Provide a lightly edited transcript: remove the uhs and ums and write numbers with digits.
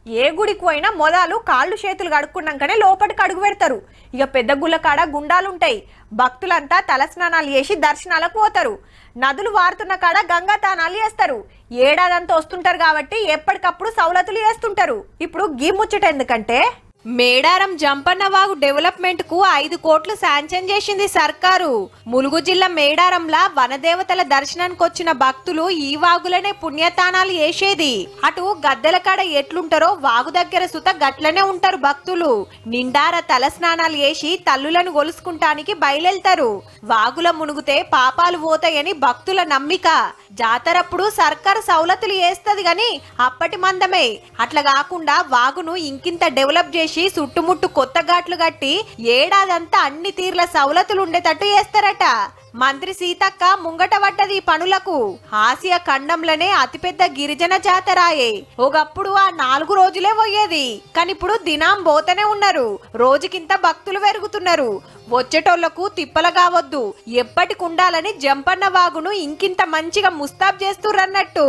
ఏ గుడికి పోయినా మొదలు కాళ్ళు చేతులు కడుక్కున్నాకనే లోపలికి అడుగు పెడతారు. ఇక పెద్ద గుళ్ళ కాడ గుండాలుంటాయి. భక్తులంతా తలస్నానాలు చేసి దర్శనాలకు పోతారు. నదులు వారుతున్న కాడ గంగా తానాలు చేస్తారు. ఏడాదంతా వస్తుంటారు కాబట్టి ఎప్పటికప్పుడు సౌలతులు చేస్తుంటారు. ఇప్పుడు గీ ముచ్చట ఎందుకంటే మేడారం జంపన్న వాగు డెవలప్మెంట్ కు 5 కోట్లు శాంక్షన్ చేసింది సర్కారు. ములుగు జిల్లా మేడారంలా వనదేవతల దర్శనానికి వచ్చిన భక్తులు ఈ వాగులనే పుణ్యతానాలు చేసేది. అటు గద్దెల కాడ ఎట్లుంటారో వాగు దగ్గర సుత గట్లనే ఉంటారు భక్తులు. నిండార తల స్నానాలు చేసి తల్లులను గొలుసుకుంటానికి బయలుదేళ్తారు. వాగుల మునుగుతే పాపాలు పోతాయని భక్తుల నమ్మిక. జాతరప్పుడు సర్కారు సౌలతులు చేస్తది గాని అప్పటి మందమే. అట్లా కాకుండా వాగును ఇంకింత డెవలప్ చేసి చుట్టుముట్టు కొత్త ఘాట్లు కట్టి ఏడాదంతా అన్ని తీర్ల సౌలతులు ఉండేటట్టు చేస్తారట. మంత్రి సీతక్క ముంగట పడ్డది పనులకు. ఆసియా ఖండంలోనే అతిపెద్ద గిరిజన జాతరాయే. ఒకప్పుడు ఆ 4 రోజులే పోయేది, కానీ ఇప్పుడు దినం పోతనే ఉన్నారు. రోజుకింత భక్తులు పెరుగుతున్నారు. వచ్చేటోళ్లకు తిప్పల కావద్దు, ఎప్పటికుండాలని జంపన్న వాగును ఇంకింత మంచిగా ముస్తాబ్ చేస్తుర్రన్నట్టు.